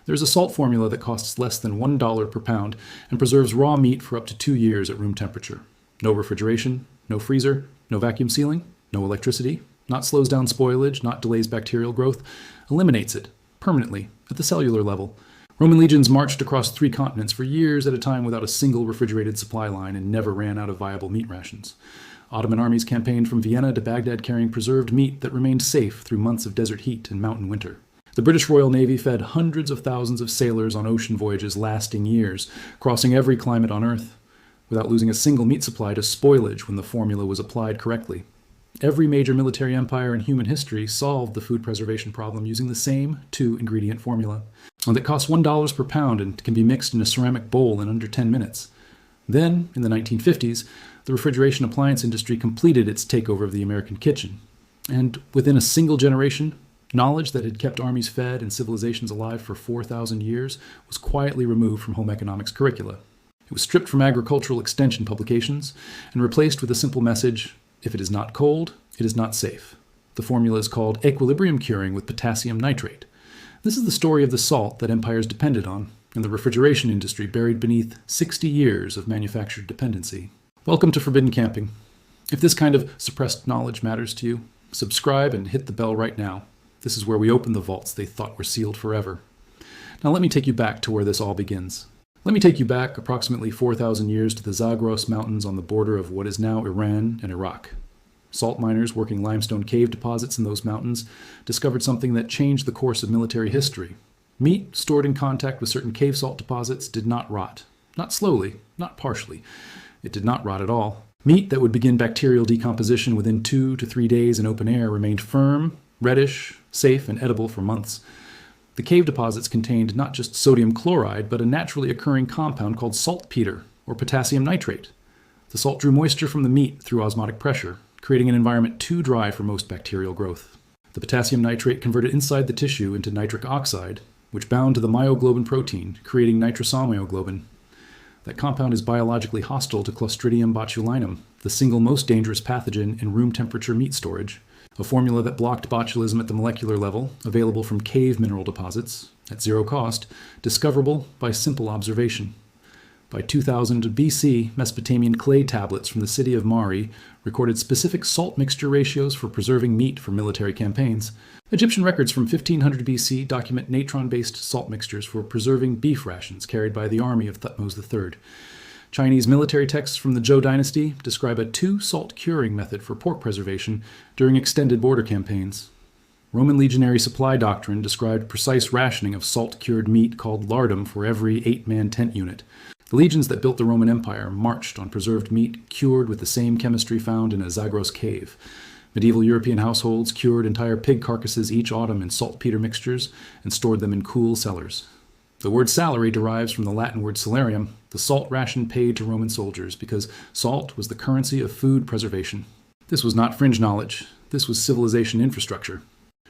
There's a salt formula that costs less than $1 per pound and preserves raw meat for up to 2 years at room temperature. No refrigeration, no freezer, no vacuum sealing, no electricity, not slows down spoilage, not delays bacterial growth, eliminates it permanently at the cellular level. Roman legions marched across 3 continents for years at a time without a single refrigerated supply line and never ran out of viable meat rations. Ottoman armies campaigned from Vienna to Baghdad carrying preserved meat that remained safe through months of desert heat and mountain winter. The British Royal Navy fed hundreds of thousands of sailors on ocean voyages lasting years, crossing every climate on Earth, without losing a single meat supply to spoilage when the formula was applied correctly. Every major military empire in human history solved the food preservation problem using the same 2-ingredient formula, and that costs $1 per pound and can be mixed in a ceramic bowl in under 10 minutes. Then, in the 1950s, the refrigeration appliance industry completed its takeover of the American kitchen. And within a single generation, knowledge that had kept armies fed and civilizations alive for 4,000 years was quietly removed from home economics curricula. It was stripped from agricultural extension publications and replaced with a simple message: if it is not cold, it is not safe. The formula is called equilibrium curing with potassium nitrate. This is the story of the salt that empires depended on, and the refrigeration industry buried beneath 60 years of manufactured dependency. Welcome to Forbidden Camping. If this kind of suppressed knowledge matters to you, subscribe and hit the bell right now. This is where we open the vaults they thought were sealed forever. Now let me take you back to where this all begins. Let me take you back approximately 4,000 years to the Zagros Mountains on the border of what is now Iran and Iraq. Salt miners working limestone cave deposits in those mountains discovered something that changed the course of military history. Meat stored in contact with certain cave salt deposits did not rot. Not slowly, not partially. It did not rot at all. Meat that would begin bacterial decomposition within 2 to 3 days in open air remained firm, reddish, safe, and edible for months. The cave deposits contained not just sodium chloride, but a naturally occurring compound called saltpeter, or potassium nitrate. The salt drew moisture from the meat through osmotic pressure, creating an environment too dry for most bacterial growth. The potassium nitrate converted inside the tissue into nitric oxide, which bound to the myoglobin protein, creating nitrosamyoglobin. That compound is biologically hostile to Clostridium botulinum, the single most dangerous pathogen in room temperature meat storage. A formula that blocked botulism at the molecular level, available from cave mineral deposits, at zero cost, discoverable by simple observation. By 2000 BC, Mesopotamian clay tablets from the city of Mari recorded specific salt mixture ratios for preserving meat for military campaigns. Egyptian records from 1500 BC document natron-based salt mixtures for preserving beef rations carried by the army of Thutmose III. Chinese military texts from the Zhou dynasty describe a 2-salt curing method for pork preservation during extended border campaigns. Roman legionary supply doctrine described precise rationing of salt-cured meat called lardum for every 8-man tent unit. The legions that built the Roman Empire marched on preserved meat cured with the same chemistry found in a Zagros cave. Medieval European households cured entire pig carcasses each autumn in saltpeter mixtures and stored them in cool cellars. The word salary derives from the Latin word salarium, the salt ration paid to Roman soldiers, because salt was the currency of food preservation. This was not fringe knowledge. This was civilization infrastructure.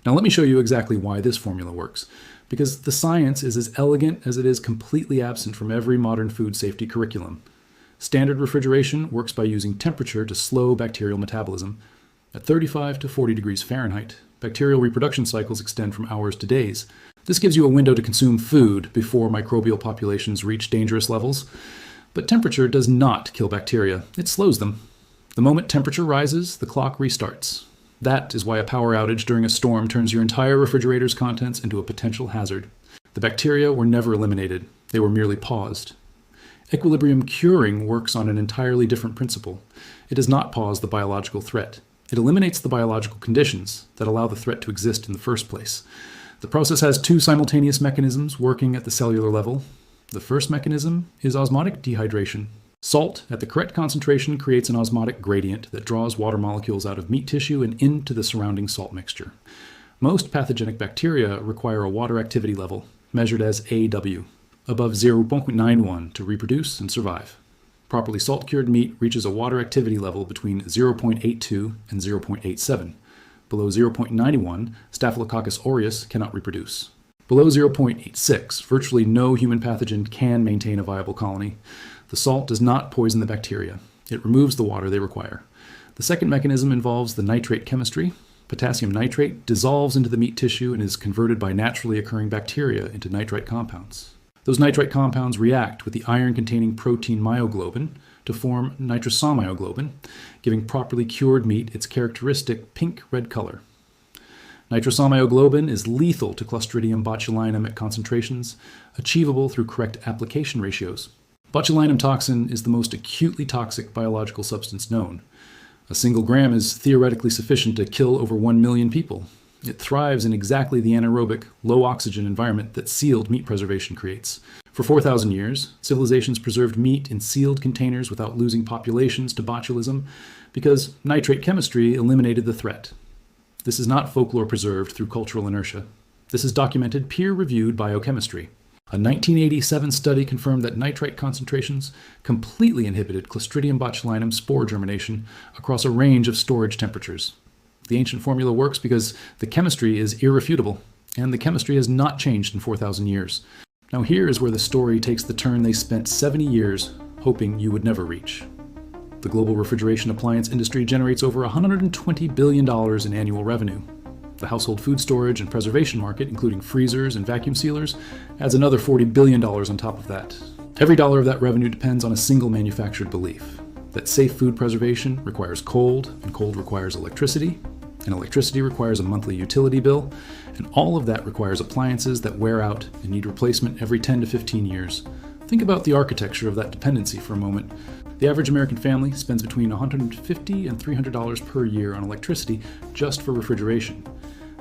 Now let me show you exactly why this formula works, because the science is as elegant as it is completely absent from every modern food safety curriculum. Standard refrigeration works by using temperature to slow bacterial metabolism. At 35 to 40 degrees Fahrenheit, bacterial reproduction cycles extend from hours to days. This gives you a window to consume food before microbial populations reach dangerous levels. But temperature does not kill bacteria. It slows them. The moment temperature rises, the clock restarts. That is why a power outage during a storm turns your entire refrigerator's contents into a potential hazard. The bacteria were never eliminated. They were merely paused. Equilibrium curing works on an entirely different principle. It does not pause the biological threat. It eliminates the biological conditions that allow the threat to exist in the first place. The process has 2 simultaneous mechanisms working at the cellular level. The first mechanism is osmotic dehydration. Salt at the correct concentration creates an osmotic gradient that draws water molecules out of meat tissue and into the surrounding salt mixture. Most pathogenic bacteria require a water activity level, measured as AW, above 0.91 to reproduce and survive. Properly salt-cured meat reaches a water activity level between 0.82 and 0.87. Below 0.91, Staphylococcus aureus cannot reproduce. Below 0.86, virtually no human pathogen can maintain a viable colony. The salt does not poison the bacteria. It removes the water they require. The second mechanism involves the nitrate chemistry. Potassium nitrate dissolves into the meat tissue and is converted by naturally occurring bacteria into nitrite compounds. Those nitrite compounds react with the iron-containing protein myoglobin to form nitrosamyoglobin, giving properly cured meat its characteristic pink-red color. Nitrosamyoglobin is lethal to Clostridium botulinum at concentrations, achievable through correct application ratios. Botulinum toxin is the most acutely toxic biological substance known. A single gram is theoretically sufficient to kill over 1 million people. It thrives in exactly the anaerobic, low-oxygen environment that sealed meat preservation creates. For 4,000 years, civilizations preserved meat in sealed containers without losing populations to botulism because nitrate chemistry eliminated the threat. This is not folklore preserved through cultural inertia. This is documented peer-reviewed biochemistry. A 1987 study confirmed that nitrite concentrations completely inhibited Clostridium botulinum spore germination across a range of storage temperatures. The ancient formula works because the chemistry is irrefutable, and the chemistry has not changed in 4,000 years. Now here is where the story takes the turn they spent 70 years hoping you would never reach. The global refrigeration appliance industry generates over $120 billion in annual revenue. The household food storage and preservation market, including freezers and vacuum sealers, adds another $40 billion on top of that. Every dollar of that revenue depends on a single manufactured belief, that safe food preservation requires cold, and cold requires electricity, and electricity requires a monthly utility bill, and all of that requires appliances that wear out and need replacement every 10 to 15 years. Think about the architecture of that dependency for a moment. The average American family spends between $150 and $300 per year on electricity just for refrigeration.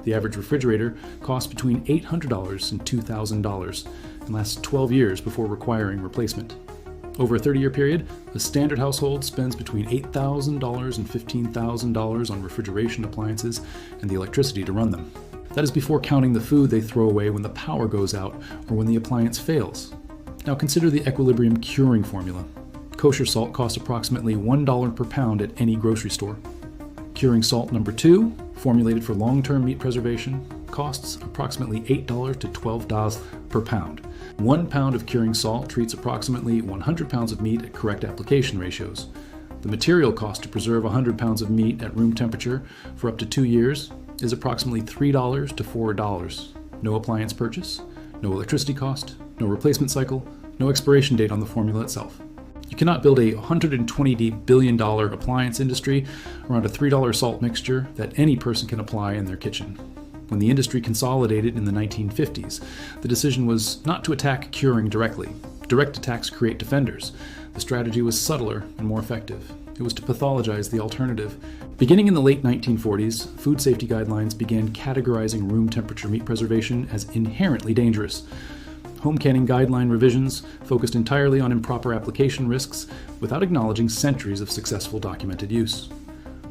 The average refrigerator costs between $800 and $2,000 and lasts 12 years before requiring replacement. Over a 30-year period, a standard household spends between $8,000 and $15,000 on refrigeration appliances and the electricity to run them. That is before counting the food they throw away when the power goes out or when the appliance fails. Now consider the equilibrium curing formula. Kosher salt costs approximately $1 per pound at any grocery store. Curing salt number 2, formulated for long-term meat preservation, costs approximately $8 to $12 per pound. 1 pound of curing salt treats approximately 100 pounds of meat at correct application ratios. The material cost to preserve 100 pounds of meat at room temperature for up to 2 years is approximately $3 to $4. No appliance purchase, no electricity cost, no replacement cycle, no expiration date on the formula itself. You cannot build a $120 billion appliance industry around a $3 salt mixture that any person can apply in their kitchen. When the industry consolidated in the 1950s, the decision was not to attack curing directly. Direct attacks create defenders. The strategy was subtler and more effective. It was to pathologize the alternative. Beginning in the late 1940s, food safety guidelines began categorizing room temperature meat preservation as inherently dangerous. Home canning guideline revisions focused entirely on improper application risks without acknowledging centuries of successful documented use.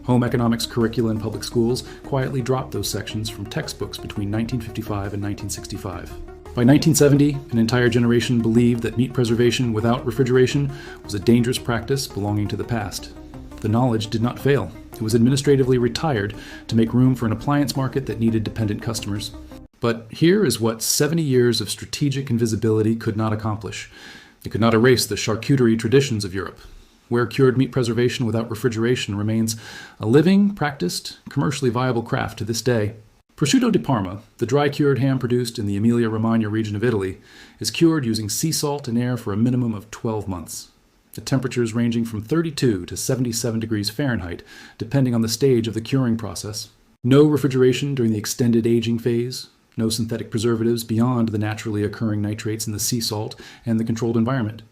Home economics curricula in public schools quietly dropped those sections from textbooks between 1955 and 1965. By 1970, an entire generation believed that meat preservation without refrigeration was a dangerous practice belonging to the past. The knowledge did not fail. It was administratively retired to make room for an appliance market that needed dependent customers. But here is what 70 years of strategic invisibility could not accomplish. It could not erase the charcuterie traditions of Europe, where cured meat preservation without refrigeration remains a living, practiced, commercially viable craft to this day. Prosciutto di Parma, the dry-cured ham produced in the Emilia-Romagna region of Italy, is cured using sea salt and air for a minimum of 12 months. At temperatures ranging from 32 to 77 degrees Fahrenheit, depending on the stage of the curing process. No refrigeration during the extended aging phase. No synthetic preservatives beyond the naturally occurring nitrates in the sea salt and the controlled environment.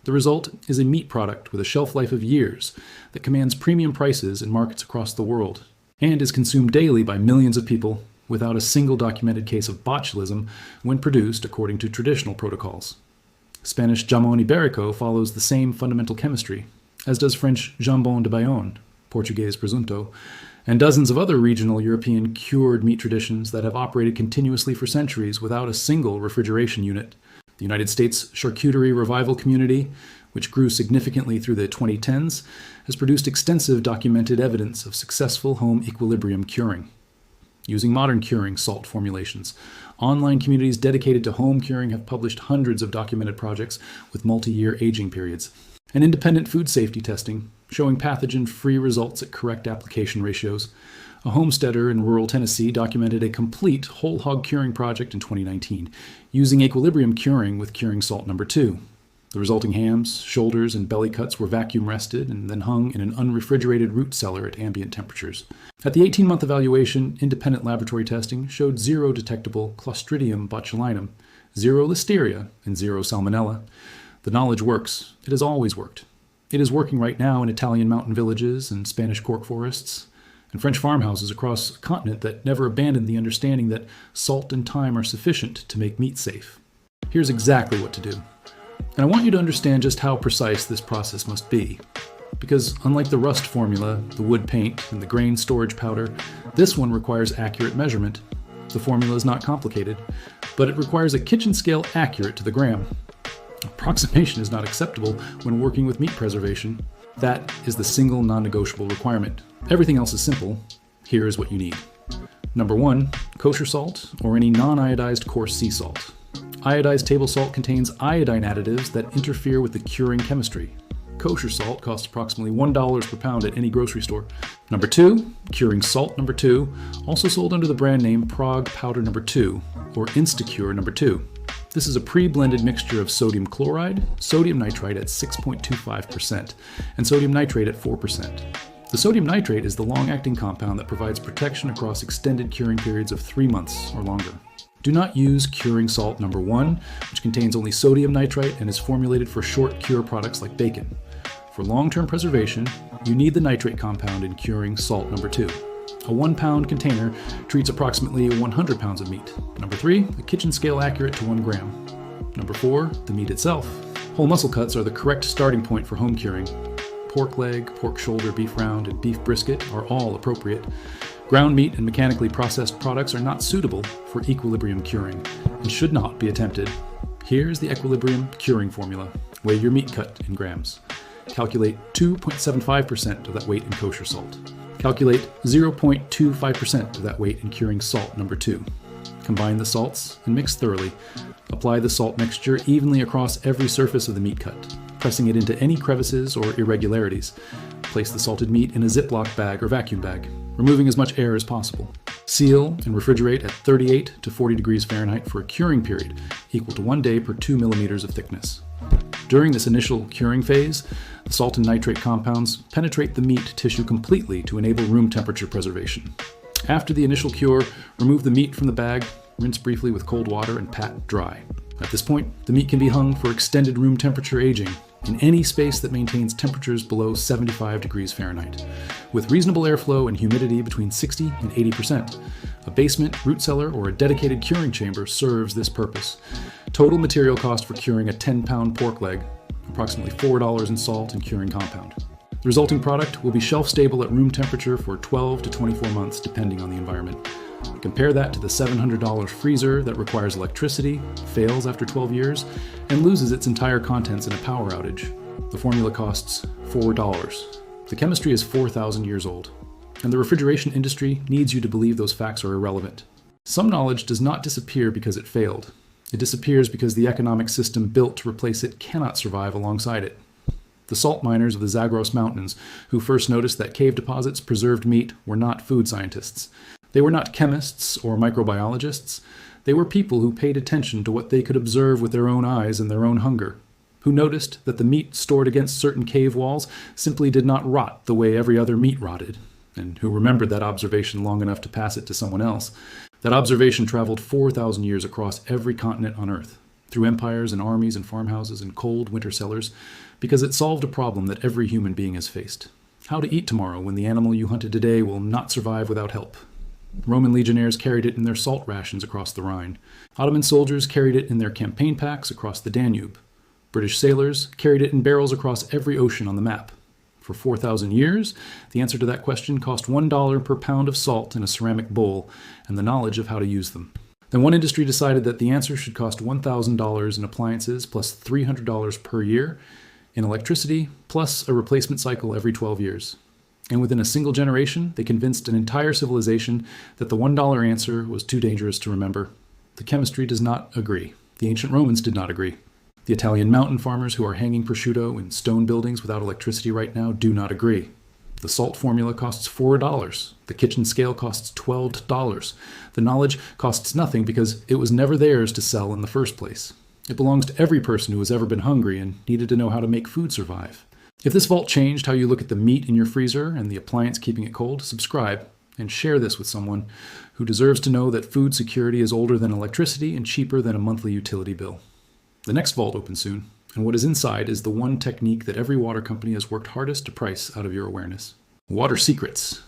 The result is a meat product with a shelf life of years that commands premium prices in markets across the world and is consumed daily by millions of people without a single documented case of botulism when produced according to traditional protocols. Spanish jamón ibérico follows the same fundamental chemistry, as does French jambon de Bayonne, Portuguese presunto, and dozens of other regional European cured meat traditions that have operated continuously for centuries without a single refrigeration unit. The United States charcuterie revival community, which grew significantly through the 2010s, has produced extensive documented evidence of successful home equilibrium curing. Using modern curing salt formulations, online communities dedicated to home curing have published hundreds of documented projects with multi-year aging periods. And independent food safety testing, showing pathogen-free results at correct application ratios, A homesteader in rural Tennessee documented a complete whole hog curing project in 2019, using equilibrium curing with curing salt number 2. The resulting hams, shoulders, and belly cuts were vacuum rested and then hung in an unrefrigerated root cellar at ambient temperatures. At the 18-month evaluation, independent laboratory testing showed 0 detectable Clostridium botulinum, 0 listeria, and 0 salmonella. The knowledge works. It has always worked. It is working right now in Italian mountain villages and Spanish cork forests, and French farmhouses across a continent that never abandoned the understanding that salt and thyme are sufficient to make meat safe. Here's exactly what to do. And I want you to understand just how precise this process must be. Because unlike the rust formula, the wood paint, and the grain storage powder, this one requires accurate measurement. The formula is not complicated, but it requires a kitchen scale accurate to the gram. Approximation is not acceptable when working with meat preservation. That is the single non-negotiable requirement. Everything else is simple. Here is what you need. Number 1, kosher salt or any non-iodized coarse sea salt. Iodized table salt contains iodine additives that interfere with the curing chemistry. Kosher salt costs approximately $1 per pound at any grocery store. Number 2, curing salt number 2, also sold under the brand name Prague Powder number 2 or Instacure number 2. This is a pre-blended mixture of sodium chloride, sodium nitrite at 6.25%, and sodium nitrate at 4%. The sodium nitrate is the long-acting compound that provides protection across extended curing periods of 3 months or longer. Do not use curing salt number 1, which contains only sodium nitrite and is formulated for short cure products like bacon. For long-term preservation, you need the nitrate compound in curing salt number 2. A 1-pound container treats approximately 100 pounds of meat. Number 3, a kitchen scale accurate to 1 gram. Number 4, the meat itself. Whole muscle cuts are the correct starting point for home curing. Pork leg, pork shoulder, beef round, and beef brisket are all appropriate. Ground meat and mechanically processed products are not suitable for equilibrium curing and should not be attempted. Here's the equilibrium curing formula. Weigh your meat cut in grams. Calculate 2.75% of that weight in kosher salt. Calculate 0.25% of that weight in curing salt number 2. Combine the salts and mix thoroughly. Apply the salt mixture evenly across every surface of the meat cut, pressing it into any crevices or irregularities. Place the salted meat in a Ziploc bag or vacuum bag, removing as much air as possible. Seal and refrigerate at 38 to 40 degrees Fahrenheit for a curing period equal to 1 day per 2 millimeters of thickness. During this initial curing phase, the salt and nitrate compounds penetrate the meat tissue completely to enable room temperature preservation. After the initial cure, remove the meat from the bag, rinse briefly with cold water, and pat dry. At this point, the meat can be hung for extended room temperature aging in any space that maintains temperatures below 75 degrees Fahrenheit, with reasonable airflow and humidity between 60 and 80%. A basement, root cellar, or a dedicated curing chamber serves this purpose. Total material cost for curing a 10-pound pork leg, approximately $4 in salt and curing compound. The resulting product will be shelf-stable at room temperature for 12 to 24 months, depending on the environment. Compare that to the $700 freezer that requires electricity, fails after 12 years, and loses its entire contents in a power outage. The formula costs $4. The chemistry is 4,000 years old, and the refrigeration industry needs you to believe those facts are irrelevant. Some knowledge does not disappear because it failed. It disappears because the economic system built to replace it cannot survive alongside it. The salt miners of the Zagros Mountains, who first noticed that cave deposits preserved meat, were not food scientists. They were not chemists or microbiologists. They were people who paid attention to what they could observe with their own eyes and their own hunger, who noticed that the meat stored against certain cave walls simply did not rot the way every other meat rotted, and who remembered that observation long enough to pass it to someone else. That observation traveled 4,000 years across every continent on Earth, through empires and armies and farmhouses and cold winter cellars, because it solved a problem that every human being has faced. How to eat tomorrow when the animal you hunted today will not survive without help. Roman legionnaires carried it in their salt rations across the Rhine. Ottoman soldiers carried it in their campaign packs across the Danube. British sailors carried it in barrels across every ocean on the map. For 4,000 years, the answer to that question cost $1 per pound of salt in a ceramic bowl and the knowledge of how to use them. Then one industry decided that the answer should cost $1,000 in appliances plus $300 per year, in electricity plus a replacement cycle every 12 years. And within a single generation, they convinced an entire civilization that the $1 answer was too dangerous to remember. The chemistry does not agree. The ancient Romans did not agree. The Italian mountain farmers who are hanging prosciutto in stone buildings without electricity right now do not agree. The salt formula costs $4. The kitchen scale costs $12. The knowledge costs nothing because it was never theirs to sell in the first place. It belongs to every person who has ever been hungry and needed to know how to make food survive. If this vault changed how you look at the meat in your freezer and the appliance keeping it cold, subscribe and share this with someone who deserves to know that food security is older than electricity and cheaper than a monthly utility bill. The next vault opens soon, and what is inside is the one technique that every water company has worked hardest to price out of your awareness. Water secrets.